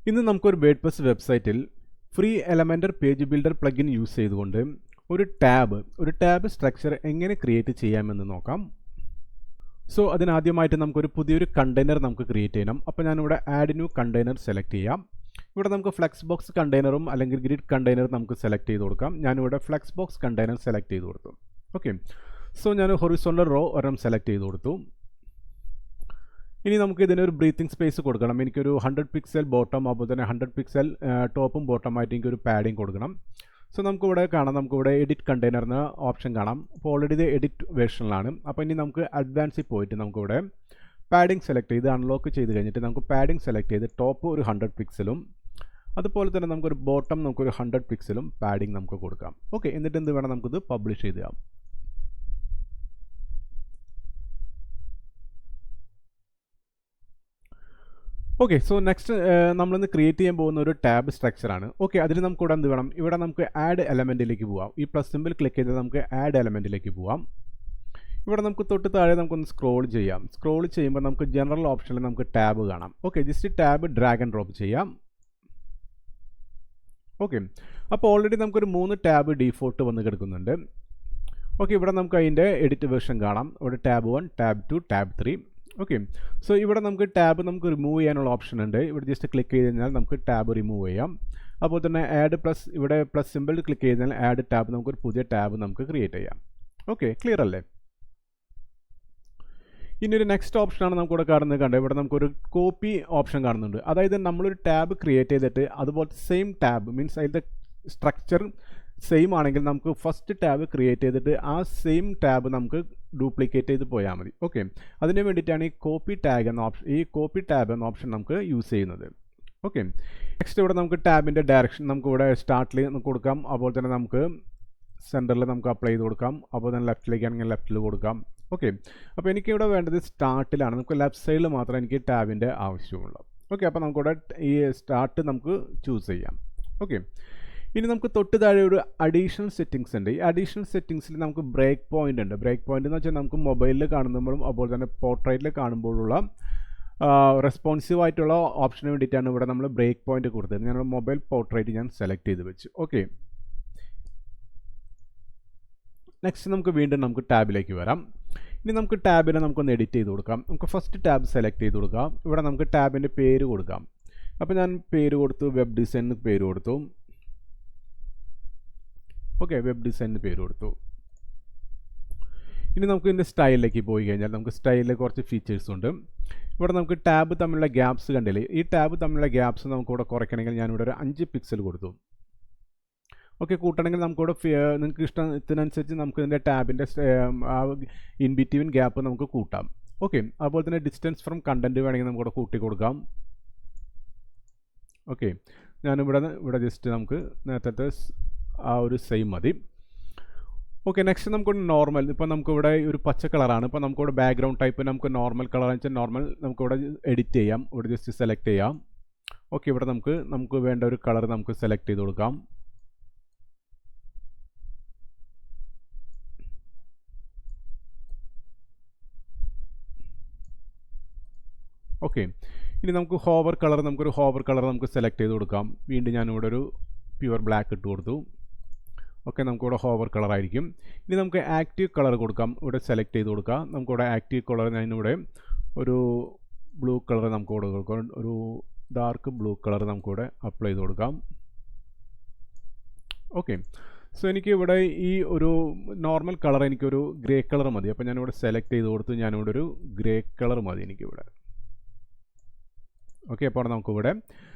ഇന്ന് നമുക്കൊരു വേർഡ്പ്രസ് വെബ്സൈറ്റിൽ free Elementor page builder plugin use ചെയ്തുകൊണ്ട് ഒരു ടാബ് സ്ട്രക്ചർ എങ്ങനെ ക്രിയേറ്റ് ചെയ്യാമെന്ന് നോക്കാം. സോ അതിനാദ്യമായിട്ട് നമുക്കൊരു പുതിയൊരു കണ്ടെയ്നർ നമുക്ക് ക്രിയേറ്റ് ചെയ്യണം. അപ്പോൾ ഞാനിവിടെ ആഡ് ന്യൂ കണ്ടെയ്നർ സെലക്ട് ചെയ്യാം. ഇവിടെ നമുക്ക് ഫ്ലെക്സ് ബോക്സ് കണ്ടെയ്നറും അല്ലെങ്കിൽ ഗ്രിഡ് കണ്ടെയ്നർ നമുക്ക് സെലക്ട് ചെയ്ത് കൊടുക്കാം. ഞാനിവിടെ ഫ്ലെക്സ് ബോക്സ് കണ്ടെയ്നർ സെലക്ട് ചെയ്ത് കൊടുത്തു. ഓക്കെ, സോ ഞാൻ ഹൊറിസോണ്ടൽ റോ ഒരെണ്ണം സെലക്ട് ചെയ്ത് കൊടുത്തു. ഇനി നമുക്ക് ഇതിനൊരു ബ്രീത്തിങ് സ്പേസ് കൊടുക്കണം. എനിക്കൊരു 100 പിക്സൽ ബോട്ടം, അതുപോലെ തന്നെ 100 പിക്സൽ ടോപ്പും ബോട്ടമായിട്ട് എനിക്കൊരു പാഡിങ് കൊടുക്കണം. സോ നമുക്കിവിടെ കാണാം, നമുക്കിവിടെ എഡിറ്റ് കണ്ടെയ്നർ എന്ന ഓപ്ഷൻ കാണാം. അപ്പോൾ ഓൾറെഡി ഇത് എഡിറ്റ് വേർഷനിലാണ്. അപ്പോൾ ഇനി നമുക്ക് അഡ്വാൻസിൽ പോയിട്ട് നമുക്കിവിടെ പാഡിങ് സെലക്ട് ചെയ്ത് അൺലോക്ക് ചെയ്ത് കഴിഞ്ഞിട്ട് നമുക്ക് പാഡിങ് സെലക്ട് ചെയ്ത് ടോപ്പ് ഒരു 100 പിക്സലും അതുപോലെ തന്നെ നമുക്കൊരു ബോട്ടം നമുക്കൊരു 100 പിക്സലും പാഡിങ് നമുക്ക് കൊടുക്കാം. ഓക്കെ, എന്നിട്ട് എന്ത് വേണം, നമുക്കിത് പബ്ലിഷ് ചെയ്താം. ഓക്കെ, സോ നെക്സ്റ്റ് നമ്മളിന്ന് ക്രിയേറ്റ് ചെയ്യാൻ പോകുന്ന ഒരു ടാബ് സ്ട്രക്ചറാണ്. ഓക്കെ, അതിന് നമുക്ക് ഇവിടെ എന്ത് വേണം, ഇവിടെ നമുക്ക് ആഡ് എലമെൻറ്റിലേക്ക് പോവാം. ഈ പ്ലസ് സിമ്പിൾ ക്ലിക്ക് ചെയ്ത് നമുക്ക് ആഡ് എലമെൻറ്റിലേക്ക് പോവാം. ഇവിടെ നമുക്ക് തൊട്ട് താഴെ നമുക്കൊന്ന് സ്ക്രോൾ ചെയ്യാം. സ്ക്രോൾ ചെയ്യുമ്പോൾ നമുക്ക് ജനറൽ ഓപ്ഷനിൽ നമുക്ക് ടാബ് കാണാം. Okay, just tab drag and drop ചെയ്യാം. ഓക്കെ, അപ്പോൾ ഓൾറെഡി നമുക്കൊരു 3 ടാബ് ഡീഫോൾട്ട് വന്ന് കിടക്കുന്നുണ്ട്. ഓക്കെ, ഇവിടെ നമുക്ക് അതിൻ്റെ എഡിറ്റ് വേർഷൻ കാണാം. ഇവിടെ tab 1, tab 2, tab 3. Okay, so ഇവിടെ നമുക്ക് ടാബ് നമുക്ക് റിമൂവ് ചെയ്യാനുള്ള ഓപ്ഷൻ ഉണ്ട്. ഇവിടെ ജസ്റ്റ് ക്ലിക്ക് ചെയ്ത് കഴിഞ്ഞാൽ നമുക്ക് ടാബ് റിമൂവ് ചെയ്യാം. അപ്പോൾ തന്നെ ആഡ് പ്ലസ്, ഇവിടെ പ്ലസ് സിമ്പിൾ ക്ലിക്ക് ചെയ്ത് കഴിഞ്ഞാൽ ആഡ് ടാബ്, നമുക്കൊരു പുതിയ ടാബ് നമുക്ക് ക്രിയേറ്റ് ചെയ്യാം. ഓക്കെ, ക്ലിയർ അല്ലേ? ഇനി ഒരു നെക്സ്റ്റ് ഓപ്ഷനാണ് നമുക്കിവിടെ കാണുന്നത്. കണ്ടത് ഇവിടെ നമുക്കൊരു കോപ്പി ഓപ്ഷൻ കാണുന്നുണ്ട്. അതായത് നമ്മളൊരു ടാബ് ക്രിയേറ്റ് ചെയ്തിട്ട് അതുപോലത്തെ സെയിം ടാബ് മീൻസ് അതിൻ്റെ സ്ട്രക്ചർ സെയിം ആണെങ്കിൽ നമുക്ക് ഫസ്റ്റ് ടാബ് ക്രിയേറ്റ് ചെയ്തിട്ട് ആ സെയിം ടാബ് നമുക്ക് ഡ്യൂപ്ലിക്കേറ്റ് ചെയ്ത് പോയാൽ മതി. ഓക്കെ, അതിന് വേണ്ടിയിട്ടാണ് ഈ കോപ്പി ടാബ് എന്ന ഓപ്ഷൻ നമുക്ക് യൂസ് ചെയ്യുന്നത്. ഓക്കെ, നെക്സ്റ്റ് ഇവിടെ നമുക്ക് ടാബിൻ്റെ ഡയറക്ഷൻ നമുക്ക് ഇവിടെ സ്റ്റാർട്ടിൽ കൊടുക്കാം. അതുപോലെ തന്നെ നമുക്ക് സെൻറ്ററിൽ നമുക്ക് അപ്ലൈ ചെയ്ത് കൊടുക്കാം. അപ്പോൾ തന്നെ ലെഫ്റ്റിലേക്കാണെങ്കിൽ ലെഫ്റ്റിൽ കൊടുക്കാം. ഓക്കെ, അപ്പോൾ എനിക്കിവിടെ വേണ്ടത് സ്റ്റാർട്ടിലാണ്. നമുക്ക് ലെഫ്റ്റ് സൈഡിൽ മാത്രമേ എനിക്ക് ടാബിൻ്റെ ആവശ്യമുള്ളൂ. ഓക്കെ, അപ്പോൾ നമുക്കിവിടെ ഈ സ്റ്റാർട്ട് നമുക്ക് ചൂസ് ചെയ്യാം. ഓക്കെ, ഇനി നമുക്ക് തൊട്ട് താഴെ ഒരു അഡീഷണൽ സെറ്റിങ്സ് ഉണ്ട്. ഈ അഡീഷണൽ സെറ്റിങ്സിൽ നമുക്ക് ബ്രേക്ക് പോയിന്റ് ഉണ്ട്. ബ്രേക്ക് പോയിന്റ് എന്ന് വെച്ചാൽ നമുക്ക് മൊബൈലിൽ കാണുമ്പോഴും അതുപോലെ തന്നെ പോർട്രേറ്റിൽ കാണുമ്പോഴുള്ള റെസ്പോൺസീവ് ആയിട്ടുള്ള ഓപ്ഷന് വേണ്ടിയിട്ടാണ് ഇവിടെ നമ്മൾ ബ്രേക്ക് പോയിന്റ് കൊടുത്തത്. ഞാൻ മൊബൈൽ പോർട്രേറ്റ് ഞാൻ സെലക്ട് ചെയ്ത് വെച്ചു. ഓക്കെ, നെക്സ്റ്റ് നമുക്ക് വീണ്ടും നമുക്ക് ടാബിലേക്ക് വരാം. ഇനി നമുക്ക് ടാബിനെ നമുക്കൊന്ന് എഡിറ്റ് ചെയ്ത് കൊടുക്കാം. നമുക്ക് ഫസ്റ്റ് ടാബ് സെലക്ട് ചെയ്ത് കൊടുക്കാം. ഇവിടെ നമുക്ക് ടാബിൻ്റെ പേര് കൊടുക്കാം. അപ്പോൾ ഞാൻ പേര് കൊടുത്തു, വെബ് ഡിസൈൻ എന്ന് പേര് കൊടുത്തു. ഓക്കെ, വെബ് ഡിസൈനിന് പേര് കൊടുത്തു. ഇനി നമുക്ക് ഇതിൻ്റെ സ്റ്റൈലിലേക്ക് പോയി കഴിഞ്ഞാൽ നമുക്ക് സ്റ്റൈലിൽ കുറച്ച് ഫീച്ചേഴ്സ് ഉണ്ട്. ഇവിടെ നമുക്ക് ടാബ് തമ്മിലുള്ള ഗ്യാപ്സ് കണ്ടില്ലേ, ഈ ടാബ് തമ്മിലുള്ള ഗ്യാപ്സ് നമുക്കിവിടെ കുറയ്ക്കണമെങ്കിൽ ഞാനിവിടെ ഒരു 5 പിക്സൽ കൊടുത്തു. ഓക്കെ, കൂട്ടണമെങ്കിൽ നമുക്കിവിടെ നിങ്ങൾക്ക് ഇഷ്ടത്തിനനുസരിച്ച് നമുക്ക് ഇതിൻ്റെ ടാബിൻ്റെ ഇൻ ബിറ്റ്വീൻ ഗ്യാപ്പ് നമുക്ക് കൂട്ടാം. ഓക്കെ, അതുപോലെ തന്നെ ഡിസ്റ്റൻസ് ഫ്രം കണ്ടൻറ്റ് വേണമെങ്കിൽ നമുക്കിവിടെ കൂട്ടി കൊടുക്കാം. ഓക്കെ, ഇവിടെ ജസ്റ്റ് നമുക്ക് നേരത്തെ ആ ഒരു സെയിം മതി. ഓക്കെ, നെക്സ്റ്റ് നമുക്കൊരു നോർമൽ, ഇപ്പോൾ നമുക്കിവിടെ ഒരു പച്ച കളറാണ്. ഇപ്പോൾ നമുക്കിവിടെ ബാക്ക്ഗ്രൗണ്ട് ടൈപ്പ് നമുക്ക് നോർമൽ കളർ എന്ന് വെച്ചാൽ നോർമൽ നമുക്കിവിടെ എഡിറ്റ് ചെയ്യാം. ഇവിടെ ജസ്റ്റ് സെലക്ട് ചെയ്യാം. ഓക്കെ, ഇവിടെ നമുക്ക് വേണ്ട ഒരു കളർ നമുക്ക് സെലക്ട് ചെയ്ത് കൊടുക്കാം. ഓക്കെ, ഇനി നമുക്ക് നമുക്കൊരു ഹോവർ കളർ നമുക്ക് സെലക്ട് ചെയ്ത് കൊടുക്കാം. വീണ്ടും ഞാനിവിടെ ഒരു പ്യുവർ ബ്ലാക്ക് ഇട്ട് കൊടുത്തു. ഓക്കെ, നമുക്കിവിടെ ഹോവർ കളർ ആയിരിക്കും. ഇനി നമുക്ക് ആക്റ്റീവ് കളർ കൊടുക്കാം. ഇവിടെ സെലക്ട് ചെയ്ത് കൊടുക്കാം. നമുക്കിവിടെ ആക്റ്റീവ് കളർ ഞാനിവിടെ ഒരു ബ്ലൂ കളർ നമുക്കിവിടെ കൊടുക്കാം. ഒരു ഡാർക്ക് ബ്ലൂ കളർ നമുക്കിവിടെ അപ്ലൈ ചെയ്ത് കൊടുക്കാം. ഓക്കെ, സോ എനിക്ക് ഇവിടെ ഈ ഒരു നോർമൽ കളർ എനിക്കൊരു ഗ്രേ കളർ മതി. അപ്പോൾ ഞാനിവിടെ സെലക്ട് ചെയ്ത് കൊടുത്തു. ഞാനിവിടെ ഒരു ഗ്രേ കളർ മതി എനിക്കിവിടെ. ഓക്കെ, അപ്പോൾ നമുക്കിവിടെ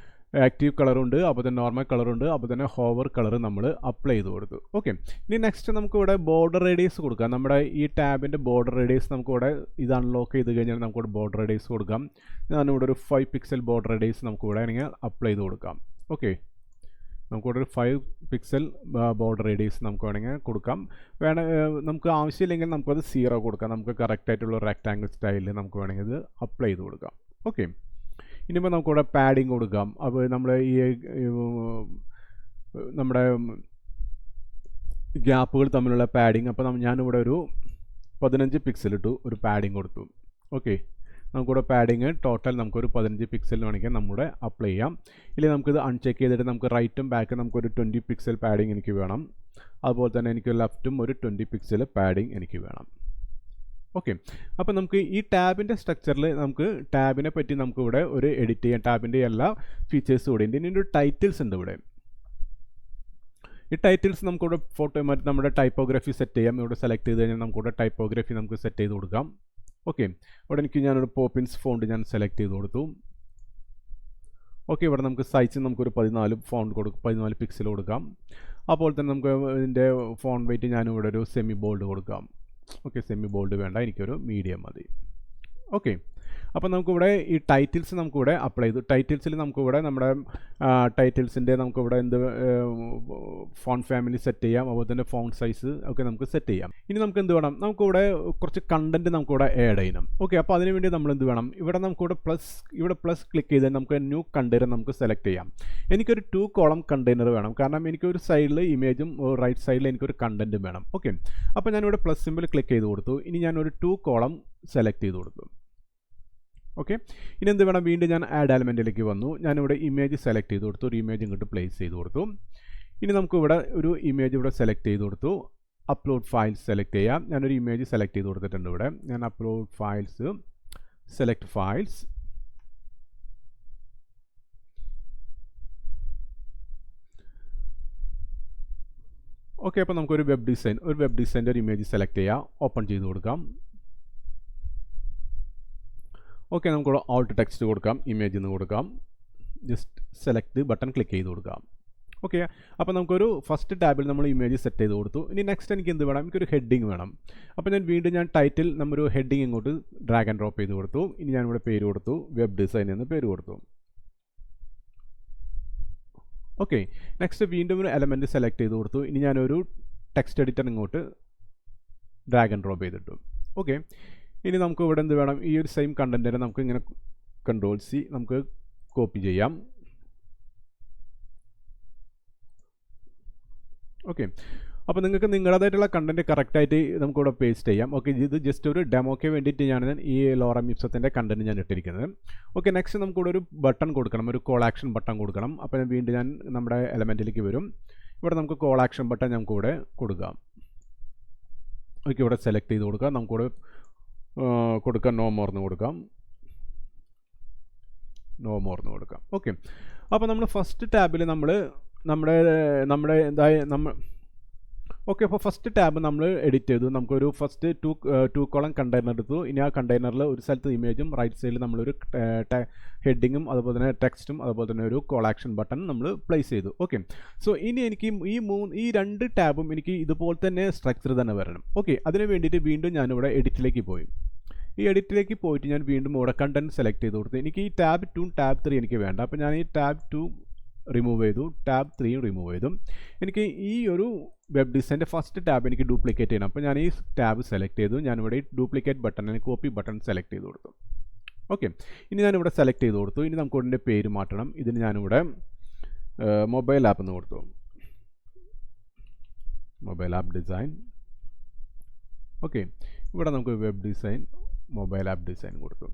ആക്റ്റീവ് കളറുണ്ട്, അപ്പോൾ തന്നെ നോർമൽ കളറുണ്ട്, അപ്പോൾ തന്നെ ഹോവർ കളർ നമ്മൾ അപ്ലൈ ചെയ്ത് കൊടുത്തു. ഓക്കെ, ഇനി നെക്സ്റ്റ് നമുക്കിവിടെ ബോർഡർ റേഡിയസ് കൊടുക്കാം. നമ്മുടെ ഈ ടാബിൻ്റെ ബോർഡർ റേഡിയസ് നമുക്കിവിടെ ഇത് അൺലോക്ക് ചെയ്ത് കഴിഞ്ഞാൽ നമുക്കിവിടെ ബോർഡർ റേഡിയസ് കൊടുക്കാം. ഞാനിവിടെ ഒരു 5 പിക്സൽ ബോർഡർ റേഡിയസ് നമുക്കിവിടെ ആണെങ്കിൽ അപ്ലൈ ചെയ്ത് കൊടുക്കാം. ഓക്കെ, നമുക്കിവിടെ ഒരു 5 പിക്സൽ ബോർഡർ റേഡിയസ് നമുക്ക് വേണമെങ്കിൽ കൊടുക്കാം. നമുക്ക് ആവശ്യമില്ലെങ്കിൽ നമുക്കത് 0 കൊടുക്കാം. നമുക്ക് കറക്റ്റായിട്ടുള്ള റെക്റ്റാങ്കിൾ സ്റ്റൈലിൽ നമുക്ക് വേണമെങ്കിൽ ഇത് അപ്ലൈ ചെയ്ത് കൊടുക്കാം. ഓക്കെ, ഇനിയിപ്പോൾ നമുക്കിവിടെ പാഡിങ് കൊടുക്കാം. അപ്പോൾ നമ്മുടെ ഗ്യാപ്പുകൾ തമ്മിലുള്ള പാഡിങ്, അപ്പോൾ ഞാനിവിടെ ഒരു 15 പിക്സൽ ഇട്ടു ഒരു പാഡിങ് കൊടുത്തു. ഓക്കെ, നമുക്കിവിടെ പാഡിങ് ടോട്ടൽ നമുക്കൊരു 15 പിക്സൽ വേണമെങ്കിൽ നമ്മുടെ അപ്ലൈ ചെയ്യാം. ഇല്ലെങ്കിൽ നമുക്കിത് അൺചെക്ക് ചെയ്തിട്ട് നമുക്ക് റൈറ്റും ബാക്കും നമുക്കൊരു 20 പിക്സൽ പാഡിങ് എനിക്ക് വേണം. അതുപോലെ തന്നെ എനിക്ക് ലെഫ്റ്റും ഒരു 20 പിക്സൽ പാഡിങ് എനിക്ക് വേണം. ഓക്കെ, അപ്പോൾ നമുക്ക് ഈ ടാബിൻ്റെ സ്ട്രക്ചറിൽ നമുക്ക് ടാബിനെ പറ്റി നമുക്കിവിടെ ഒരു എഡിറ്റ് ചെയ്യാം. ടാബിൻ്റെ എല്ലാ ഫീച്ചേഴ്സും ഇവിടെ ഉണ്ട്. ഇനി ഒരു ടൈറ്റിൽസ് ഉണ്ട് ഇവിടെ. ഈ ടൈറ്റിൽസ് നമുക്കിവിടെ ഫോട്ടോ മറ്റു നമ്മുടെ ടൈപ്പോഗ്രഫി സെറ്റ് ചെയ്യാം. ഇവിടെ സെലക്ട് ചെയ്ത് കഴിഞ്ഞാൽ നമുക്കിവിടെ ടൈപ്പോഗ്രഫി നമുക്ക് സെറ്റ് ചെയ്ത് കൊടുക്കാം. ഓക്കെ, ഇവിടെ എനിക്ക് ഞാനൊരു പോപ്പിൻസ് ഫോണ്ട് ഞാൻ സെലക്ട് ചെയ്ത് കൊടുത്തു. ഓക്കെ, ഇവിടെ നമുക്ക് സൈസ് നമുക്കൊരു 14 പിക്സൽ കൊടുക്കാം. അപ്പോൾ തന്നെ നമുക്ക് ഇതിൻ്റെ ഫോണ്ട് വെയിറ്റ് ഞാനിവിടെ ഒരു സെമി ബോൾഡ് കൊടുക്കാം. ഓക്കെ, സെമി ബോൾഡ് വേണ്ട, എനിക്കൊരു മീഡിയം മതി. ഓക്കെ, അപ്പോൾ നമുക്കിവിടെ ഈ ടൈറ്റിൽസ് നമുക്കിവിടെ അപ്ലൈ ചെയ്തു. ടൈറ്റിൽസിൽ നമുക്കിവിടെ നമ്മുടെ ടൈറ്റിൽസിൻ്റെ നമുക്കിവിടെ എന്ത് ഫോണ്ട് ഫാമിലി സെറ്റ് ചെയ്യാം. അതുപോലെ തന്നെ ഫോണ്ട് സൈസ് ഒക്കെ നമുക്ക് സെറ്റ് ചെയ്യാം. ഇനി നമുക്ക് എന്ത് വേണം, നമുക്കിവിടെ കുറച്ച് കണ്ടൻറ്റ് നമുക്കിവിടെ ആഡ് ചെയ്യണം. ഓക്കെ, അപ്പോൾ അതിനുവേണ്ടി നമ്മൾ എന്ത് വേണം, ഇവിടെ നമുക്കിവിടെ പ്ലസ് ക്ലിക്ക് ചെയ്താൽ നമുക്ക് ന്യൂ കണ്ടെയ്നർ നമുക്ക് സെലക്ട് ചെയ്യാം. എനിക്കൊരു 2 കോളം കണ്ടെയ്നർ വേണം, കാരണം എനിക്കൊരു സൈഡിൽ ഇമേജും റൈറ്റ് സൈഡിൽ എനിക്കൊരു കണ്ടൻറ്റും വേണം. ഓക്കെ, അപ്പോൾ ഞാനിവിടെ പ്ലസ് സിമ്പിൾ ക്ലിക്ക് ചെയ്ത് കൊടുത്തു. ഇനി ഞാനൊരു 2 കോളം സെലക്ട് ചെയ്ത് കൊടുത്തു. ഓക്കെ, ഇനി എന്ത് വേണം, വീണ്ടും ഞാൻ ആഡ് എലമെൻറ്റിലേക്ക് വന്നു. ഞാനിവിടെ ഇമേജ് സെലക്ട് ചെയ്ത് കൊടുത്തു. ഒരു ഇമേജ് ഇങ്ങോട്ട് പ്ലേസ് ചെയ്ത് കൊടുത്തു. ഇനി നമുക്കിവിടെ ഒരു ഇമേജ് ഇവിടെ സെലക്ട് ചെയ്ത് കൊടുത്തു. അപ്ലോഡ് ഫയൽസ് സെലക്ട് ചെയ്യാം. ഞാനൊരു ഇമേജ് സെലക്ട് ചെയ്ത് കൊടുത്തിട്ടുണ്ട്. ഇവിടെ ഞാൻ upload files, select files. Okay, അപ്പോൾ നമുക്കൊരു വെബ് ഡിസൈൻ്റെ ഒരു ഇമേജ് സെലക്ട് ചെയ്യാം. ഓപ്പൺ ചെയ്ത് കൊടുക്കാം. ഓക്കെ, നമുക്കിവിടെ ഓൾട്ട് ടെക്സ്റ്റ് കൊടുക്കാം. ഇമേജ് എന്ന് കൊടുക്കാം. ജസ്റ്റ് സെലക്ട് ബട്ടൺ ക്ലിക്ക് ചെയ്ത് കൊടുക്കാം. ഓക്കെ, അപ്പോൾ നമുക്കൊരു ഫസ്റ്റ് ടാബിൽ നമ്മൾ ഇമേജ് സെറ്റ് ചെയ്ത് കൊടുത്തു. ഇനി നെക്സ്റ്റ് എനിക്ക് എന്ത് വേണം, എനിക്കൊരു ഹെഡിങ് വേണം. അപ്പോൾ ഞാൻ ടൈറ്റിൽ നമ്മൊരു ഹെഡിങ് ഇങ്ങോട്ട് ഡ്രാഗ് ആൻഡ് ഡ്രോപ്പ് ചെയ്ത് കൊടുത്തു. ഇനി ഞാനിവിടെ പേര് കൊടുത്തു, വെബ് ഡിസൈൻ എന്ന് പേര് കൊടുത്തു. ഓക്കെ, നെക്സ്റ്റ് വീണ്ടും ഒരു എലമെൻറ്റ് സെലക്ട് ചെയ്ത് കൊടുത്തു. ഇനി ഞാനൊരു ടെക്സ്റ്റ് എഡിറ്റർ ഇങ്ങോട്ട് ഡ്രാഗ് ആൻഡ് ഡ്രോപ്പ് ചെയ്തിട്ടു. ഓക്കെ, ഇനി നമുക്ക് ഇവിടെ എന്ത് വേണം, ഈ ഒരു സെയിം കണ്ടൻറ്റിനെ നമുക്ക് ഇങ്ങനെ Ctrl+C നമുക്ക് കോപ്പി ചെയ്യാം. ഓക്കെ, അപ്പോൾ നിങ്ങൾക്ക് നിങ്ങളുടേതായിട്ടുള്ള കണ്ടൻറ്റ് കറക്റ്റായിട്ട് നമുക്കിവിടെ പേസ്റ്റ് ചെയ്യാം. ഓക്കെ, ഇത് ജസ്റ്റ് ഒരു ഡെമോയ്ക്ക് വേണ്ടിയിട്ട് ഞാൻ ഈ ലോറം ഇപ്സത്തിൻ്റെ കണ്ടൻറ്റ് ഞാൻ ഇട്ടിരിക്കുന്നത്. ഓക്കെ, നെക്സ്റ്റ് നമുക്കിവിടെ ഒരു ബട്ടൺ കൊടുക്കണം, ഒരു കോൾ ആക്ഷൻ ബട്ടൺ കൊടുക്കണം. അപ്പോൾ വീണ്ടും ഞാൻ നമ്മുടെ എലമെൻറ്റിലേക്ക് വരും. ഇവിടെ നമുക്ക് കോൾ ആക്ഷൻ ബട്ടൺ നമുക്കിവിടെ കൊടുക്കാം. ഓക്കെ, ഇവിടെ സെലക്ട് ചെയ്ത് കൊടുക്കാം. നമുക്കിവിടെ കൊടുക്കാം, നോ മോർ എന്ന് കൊടുക്കാം. ഓക്കെ, അപ്പോൾ നമ്മൾ ഫസ്റ്റ് ടാബിൽ ഓക്കെ, അപ്പോൾ ഫസ്റ്റ് ടാബ് നമ്മൾ എഡിറ്റ് ചെയ്തു. നമുക്കൊരു ഫസ്റ്റ് ടു കോളം കണ്ടെയ്നർ എടുത്തു. ഇനി ആ കണ്ടെയ്നറിൽ ഒരു സ്ഥലത്ത് ഇമേജും റൈറ്റ് സൈഡിൽ നമ്മളൊരു ഹെഡിങ്ങും അതുപോലെ തന്നെ ടെക്സ്റ്റും അതുപോലെ തന്നെ ഒരു കോൾ ആക്ഷൻ ബട്ടൺ നമ്മൾ പ്ലേസ് ചെയ്തു. ഓക്കെ, സോ ഇനി എനിക്ക് ഈ 2 ടാബും എനിക്ക് ഇതുപോലെ തന്നെ സ്ട്രക്ചർ തന്നെ വരണം. ഓക്കെ, അതിന് വേണ്ടിയിട്ട് വീണ്ടും ഞാനിവിടെ എഡിറ്റിലേക്ക് പോയി. ഈ എഡിറ്റിലേക്ക് പോയിട്ട് ഞാൻ വീണ്ടും ഇവിടെ കണ്ടൻറ്റ് സെലക്ട് ചെയ്ത് കൊടുത്തു. എനിക്ക് ഈ ടാബ് 2 ടാബ് 3 എനിക്ക് വേണ്ട. അപ്പോൾ ഞാൻ ഈ ടാബ് 2 റിമൂവ് ചെയ്തു, ടാബ് 3 റിമൂവ് ചെയ്തു. എനിക്ക് ഈ ഒരു വെബ് ഡിസൈൻ്റെ ഫസ്റ്റ് ടാബ് എനിക്ക് ഡ്യൂപ്ലിക്കേറ്റ് ചെയ്യണം. അപ്പോൾ ഞാൻ ഈ ടാബ് സെലക്ട് ചെയ്തു. ഞാനിവിടെ duplicate button, copy button select ചെയ്ത് കൊടുത്തു. ഓക്കെ, ഇനി ഞാനിവിടെ സെലക്ട് ചെയ്ത് കൊടുത്തു. ഇനി നമുക്ക് ഇതിൻ്റെ പേര് മാറ്റണം. ഇതിന് ഞാനിവിടെ മൊബൈൽ ആപ്പ് എന്ന് കൊടുത്തു. Mobile app design. ഓക്കെ, ഇവിടെ നമുക്ക് web design, mobile app design കൊടുത്തു.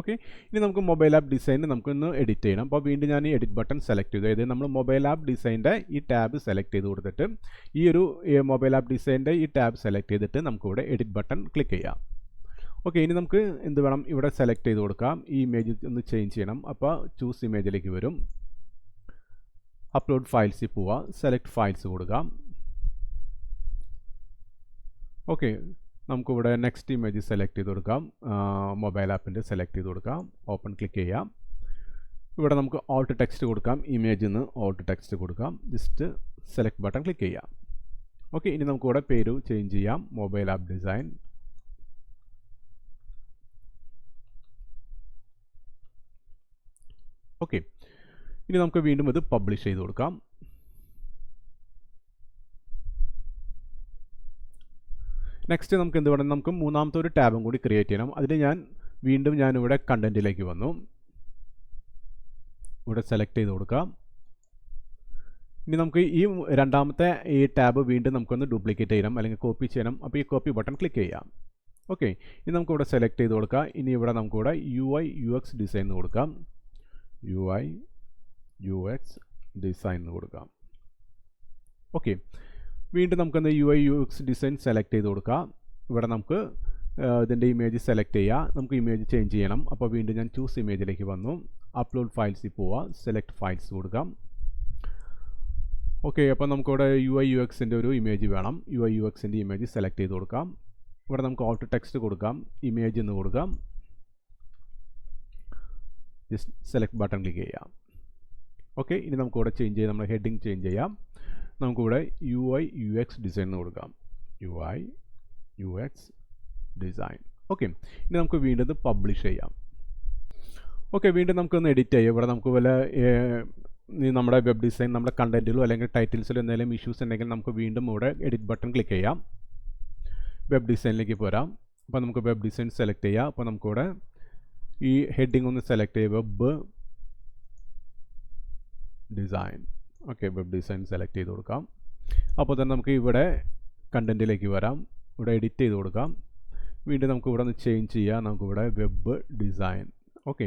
ഓക്കെ, ഇനി നമുക്ക് മൊബൈൽ ആപ്പ് ഡിസൈൻ നമുക്കൊന്ന് എഡിറ്റ് ചെയ്യണം. അപ്പോൾ വീണ്ടും ഞാൻ ഈ എഡിറ്റ് ബട്ടൺ സെലക്ട് ചെയ്തു. അതായത് നമ്മൾ മൊബൈൽ ആപ്പ് ഡിസൈൻ്റെ ഈ ടാബ് സെലക്ട് ചെയ്ത് കൊടുത്തിട്ട് ഈ ഒരു മൊബൈൽ ആപ്പ് ഡിസൈൻ്റെ ഈ ടാബ് സെലക്ട് ചെയ്തിട്ട് നമുക്കിവിടെ എഡിറ്റ് ബട്ടൺ ക്ലിക്ക് ചെയ്യാം. ഓക്കെ, ഇനി നമുക്ക് എന്ത് വേണം, ഇവിടെ സെലക്ട് ചെയ്ത് കൊടുക്കാം. ഈ ഇമേജ് ഒന്ന് ചേഞ്ച് ചെയ്യണം. അപ്പോൾ ചൂസ് ഇമേജിലേക്ക് വരും. അപ്ലോഡ് ഫയൽസിൽ പോവുക, സെലക്ട് ഫയൽസ് കൊടുക്കാം. ഓക്കെ, നമുക്കിവിടെ നെക്സ്റ്റ് ഇമേജ് സെലക്ട് ചെയ്ത് കൊടുക്കാം. മൊബൈൽ ആപ്പിൻ്റെ സെലക്ട് ചെയ്ത് കൊടുക്കാം. ഓപ്പൺ ക്ലിക്ക് ചെയ്യാം. ഇവിടെ നമുക്ക് ഓൾട്ട് ടെക്സ്റ്റ് കൊടുക്കാം. ഇമേജിൽ നിന്ന് ഓൾട്ട് ടെക്സ്റ്റ് കൊടുക്കാം. ജസ്റ്റ് സെലക്ട് ബട്ടൺ ക്ലിക്ക് ചെയ്യാം. ഓക്കെ, ഇനി നമുക്കിവിടെ പേര് ചേഞ്ച് ചെയ്യാം. Mobile app design. ഓക്കെ, ഇനി നമുക്ക് വീണ്ടും ഇത് പബ്ലിഷ് ചെയ്ത് കൊടുക്കാം. നെക്സ്റ്റ് നമുക്ക് എന്ത് വേണം, നമുക്ക് മൂന്നാമത്തെ ഒരു ടാബും കൂടി ക്രിയേറ്റ് ചെയ്യണം. അതിന് ഞാനിവിടെ കണ്ടൻറ്റിലേക്ക് വന്നു. ഇവിടെ സെലക്ട് ചെയ്ത് കൊടുക്കാം. ഇനി നമുക്ക് ഈ രണ്ടാമത്തെ ഈ ടാബ് വീണ്ടും നമുക്കൊന്ന് ഡ്യൂപ്ലിക്കേറ്റ് ചെയ്യണം അല്ലെങ്കിൽ കോപ്പി ചെയ്യണം. അപ്പോൾ ഈ കോപ്പി ബട്ടൺ ക്ലിക്ക് ചെയ്യാം. ഓക്കെ, ഇനി നമുക്കിവിടെ സെലക്ട് ചെയ്ത് കൊടുക്കാം. ഇനി ഇവിടെ നമുക്കിവിടെ UI UX ഡിസൈൻ എന്ന് കൊടുക്കാം. UI UX ഡിസൈൻ എന്ന് കൊടുക്കാം. ഓക്കെ, വീണ്ടും നമുക്കെന്താ UI UX ഡിസൈൻ സെലക്ട് ചെയ്ത് കൊടുക്കാം. ഇവിടെ നമുക്ക് ഇതിൻ്റെ ഇമേജ് സെലക്ട് ചെയ്യുക. നമുക്ക് ഇമേജ് ചേഞ്ച് ചെയ്യണം. അപ്പോൾ വീണ്ടും ഞാൻ ചൂസ് ഇമേജിലേക്ക് വന്നു. അപ്ലോഡ് ഫയൽസിൽ പോവുക, സെലക്ട് ഫയൽസ് കൊടുക്കാം. ഓക്കെ, അപ്പോൾ നമുക്കിവിടെ UI UXൻ്റെ ഒരു ഇമേജ് വേണം. UI UXൻ്റെ ഇമേജ് സെലക്ട് ചെയ്ത് കൊടുക്കാം. ഇവിടെ നമുക്ക് ഓൾട്ട് ടെക്സ്റ്റ് കൊടുക്കാം, ഇമേജ് എന്ന് കൊടുക്കാം. ജസ്റ്റ് സെലക്ട് ബട്ടൺ ക്ലിക്ക് ചെയ്യാം. ഓക്കെ, ഇനി നമുക്കിവിടെ ചേഞ്ച് ചെയ്യാം, നമ്മുടെ ഹെഡിങ് ചേഞ്ച് ചെയ്യാം. നമുക്കിവിടെ UI UX ഡിസൈൻ എന്ന് കൊടുക്കാം. UI UX design. ഓക്കെ, ഇനി നമുക്ക് വീണ്ടും ഇത് പബ്ലിഷ് ചെയ്യാം. ഓക്കെ, വീണ്ടും നമുക്കൊന്ന് എഡിറ്റ് ചെയ്യാം. ഇവിടെ നമുക്ക് വല്ല നമ്മുടെ വെബ് ഡിസൈൻ, നമ്മുടെ കണ്ടൻറ്റിലോ അല്ലെങ്കിൽ ടൈറ്റിൽസിലോ എന്തെങ്കിലും ഇഷ്യൂസ് ഉണ്ടെങ്കിൽ നമുക്ക് വീണ്ടും ഇവിടെ എഡിറ്റ് ബട്ടൺ ക്ലിക്ക് ചെയ്യാം. വെബ് ഡിസൈനിലേക്ക് പോരാം. അപ്പോൾ നമുക്ക് വെബ് ഡിസൈൻ സെലക്ട് ചെയ്യാം. അപ്പോൾ നമുക്കിവിടെ ഈ ഹെഡിങ് ഒന്ന് സെലക്ട് ചെയ്യുക, web design. Okay, web design select ചെയ്ത് കൊടുക്കാം. അപ്പോൾ തന്നെ നമുക്ക് ഇവിടെ കണ്ടൻറ്റിലേക്ക് വരാം. ഇവിടെ എഡിറ്റ് ചെയ്ത് കൊടുക്കാം. വീണ്ടും നമുക്ക് ഇവിടെ ഒന്ന് ചേഞ്ച് ചെയ്യാം. നമുക്കിവിടെ web design. Okay,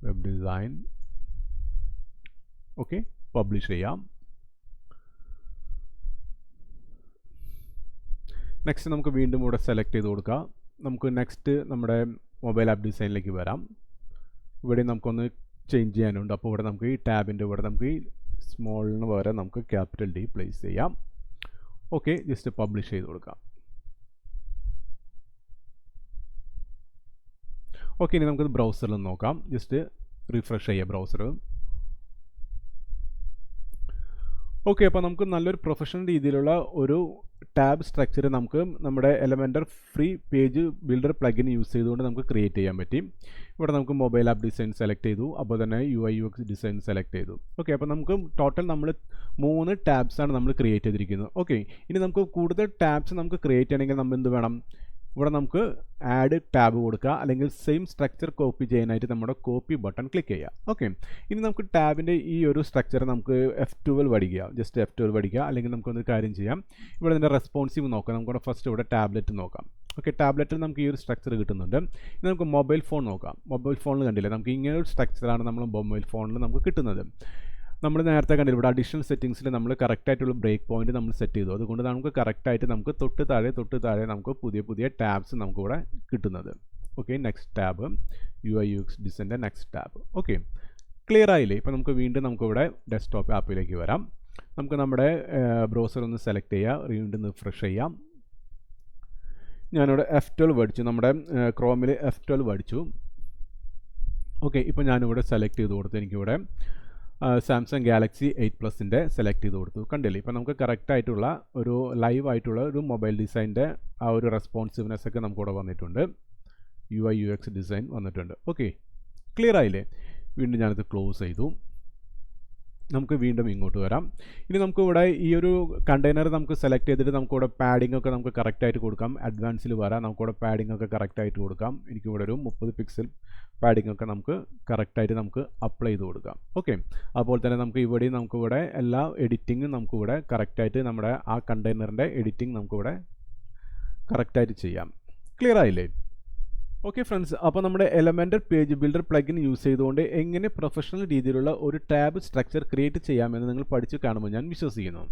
web design. Okay, publish ചെയ്യാം. നെക്സ്റ്റ് നമുക്ക് വീണ്ടും ഇവിടെ സെലക്ട് ചെയ്ത് കൊടുക്കാം. നമുക്ക് നെക്സ്റ്റ് നമ്മുടെ മൊബൈൽ ആപ്പ് ഡിസൈനിലേക്ക് വരാം. ഇവിടെ നമുക്കൊന്ന് ചേഞ്ച് ചെയ്യാനുണ്ട്. അപ്പോൾ ഇവിടെ നമുക്ക് ഈ ടാബിൻ്റെ ഇവിടെ നമുക്ക് ഈ സ്മോളിന് പകരം നമുക്ക് ക്യാപിറ്റൽ D പ്ലേസ് ചെയ്യാം. ഓക്കെ, ജസ്റ്റ് പബ്ലിഷ് ചെയ്ത് കൊടുക്കാം. ഓക്കെ, ഇനി നമുക്കത് ബ്രൗസറിൽ നോക്കാം. ജസ്റ്റ് റിഫ്രഷ് ചെയ്യാം ബ്രൗസർ. ഓക്കെ, അപ്പോൾ നമുക്ക് നല്ലൊരു പ്രൊഫഷണൽ രീതിയിലുള്ള ഒരു ടാബ് സ്ട്രക്ചർ നമുക്ക് നമ്മുടെ Elementor free page builder plugin use ചെയ്തുകൊണ്ട് നമുക്ക് ക്രിയേറ്റ് ചെയ്യാൻ പറ്റും. ഇവിടെ നമുക്ക് മൊബൈൽ ആപ്പ് ഡിസൈൻ സെലക്ട് ചെയ്തു. അപ്പോൾ തന്നെ UI UX ഡിസൈൻ സെലക്ട് ചെയ്തു. ഓക്കെ, അപ്പോൾ നമുക്ക് ടോട്ടൽ നമ്മൾ 3 ടാബ്സാണ് നമ്മൾ ക്രിയേറ്റ് ചെയ്തിരിക്കുന്നത്. ഓക്കെ, ഇനി നമുക്ക് കൂടുതൽ ടാബ്സ് നമുക്ക് ക്രിയേറ്റ് ചെയ്യണമെങ്കിൽ നമ്മൾ എന്ത് വേണം? ഇവിടെ നമുക്ക് ആഡ് ടാബ് കൊടുക്കുക, അല്ലെങ്കിൽ സെയിം സ്ട്രക്ചർ കോപ്പി ചെയ്യാനായിട്ട് നമ്മുടെ കോപ്പി ബട്ടൺ ക്ലിക്ക് ചെയ്യുക. ഓക്കെ, ഇനി നമുക്ക് ടാബിൻ്റെ ഈ ഒരു സ്ട്രക്ചർ നമുക്ക് F12 അടിക്കുക. ജസ്റ്റ് F12 അടിക്കുക. അല്ലെങ്കിൽ നമുക്കൊന്ന് കാര്യം ചെയ്യാം, ഇവിടെ ഇതിൻ്റെ റെസ്പോൺസീവ് നോക്കാം. നമുക്കിവിടെ ഫസ്റ്റ് ഇവിടെ ടാബ്ലറ്റ് നോക്കാം. ഓക്കെ, ടാബ്ലറ്റിൽ നമുക്ക് ഈ ഒരു സ്ട്രക്ചർ കിട്ടുന്നുണ്ട്. ഇനി നമുക്ക് മൊബൈൽ ഫോൺ നോക്കാം. മൊബൈൽ ഫോണിൽ കണ്ടില്ലേ, നമുക്ക് ഇങ്ങനെ ഒരു സ്ട്രക്ചറാണ് നമ്മൾ മൊബൈൽ ഫോണിൽ നമുക്ക് കിട്ടുന്നത്. നമ്മൾ നേരത്തെ കണ്ടില്ല, ഇവിടെ അഡീഷണൽ സെറ്റിങ്സിൽ നമ്മൾ കറക്റ്റായിട്ടുള്ള ബ്രേക്ക് പോയിന്റ് നമ്മൾ സെറ്റ് ചെയ്തു. അതുകൊണ്ട് നമുക്ക് കറക്റ്റായിട്ട് നമുക്ക് തൊട്ട് താഴെ നമുക്ക് പുതിയ ടാബ്സ് നമുക്കിവിടെ കിട്ടുന്നത്. Okay, next tab UI UX ഡിസൈൻ്റെ നെക്സ്റ്റ് ടാബ്. ഓക്കെ, ക്ലിയർ ആയില്ലേ? ഇപ്പോൾ നമുക്ക് വീണ്ടും നമുക്കിവിടെ ഡെസ്ക്ടോപ്പ് ആപ്പിലേക്ക് വരാം. നമുക്ക് നമ്മുടെ ബ്രൗസർ ഒന്ന് സെലക്ട് ചെയ്യുക, വീണ്ടും റിഫ്രഷ് ചെയ്യാം. ഞാനിവിടെ F12 അടിച്ചു, നമ്മുടെ ക്രോമിൽ F12 അടിച്ചു. ഓക്കെ, ഇപ്പോൾ ഞാനിവിടെ സെലക്ട് ചെയ്ത് കൊടുത്തു. എനിക്കിവിടെ സാംസങ് ഗാലക്സി 8 പ്ലസിൻ്റെ സെലക്ട് ചെയ്ത് കൊടുത്തു. കണ്ടില്ലേ, ഇപ്പോൾ നമുക്ക് കറക്റ്റായിട്ടുള്ള ഒരു ലൈവ് ആയിട്ടുള്ള ഒരു മൊബൈൽ ഡിസൈൻ്റെ ആ ഒരു റെസ്പോൺസീവ്നെസ് ഒക്കെ നമുക്കിവിടെ വന്നിട്ടുണ്ട്. UI UX ഡിസൈൻ വന്നിട്ടുണ്ട്. ഓക്കെ, ക്ലിയർ ആയില്ലേ? വീണ്ടും ഞാനത് ക്ലോസ് ചെയ്തു. നമുക്ക് വീണ്ടും ഇങ്ങോട്ട് വരാം. ഇനി നമുക്കിവിടെ ഈ ഒരു കണ്ടെയ്നർ നമുക്ക് സെലക്ട് ചെയ്തിട്ട് നമുക്കിവിടെ പാഡിംഗ് ഒക്കെ നമുക്ക് കറക്റ്റായിട്ട് കൊടുക്കാം. അഡ്വാൻസിൽ വരാം. നമുക്കിവിടെ പാഡിംഗ് ഒക്കെ കറക്റ്റായിട്ട് കൊടുക്കാം. എനിക്കിവിടെ ഒരു 30 പിക്സൽ പാഡിംഗ് ഒക്കെ നമുക്ക് കറക്റ്റായിട്ട് നമുക്ക് അപ്ലൈ ചെയ്ത് കൊടുക്കാം. ഓക്കെ, അതുപോലെ തന്നെ നമുക്ക് ഇവിടെയും നമുക്കിവിടെ എല്ലാ എഡിറ്റിങ്ങും നമുക്കിവിടെ കറക്റ്റായിട്ട് നമ്മുടെ ആ കണ്ടെയ്നറിൻ്റെ എഡിറ്റിംഗ് നമുക്കിവിടെ കറക്റ്റായിട്ട് ചെയ്യാം. ക്ലിയർ ആയില്ലേ? ഓക്കെ ഫ്രണ്ട്സ്, അപ്പോൾ നമ്മുടെ എലമെൻ്റർ പേജ് ബിൽഡർ പ്ലഗിൻ യൂസ് ചെയ്തുകൊണ്ട് എങ്ങനെ പ്രൊഫഷണൽ രീതിയിലുള്ള ഒരു ടാബ് സ്ട്രക്ചർ ക്രിയേറ്റ് ചെയ്യാമെന്ന് നിങ്ങൾ പഠിച്ചു കാണുമെന്ന് ഞാൻ വിശ്വസിക്കുന്നു.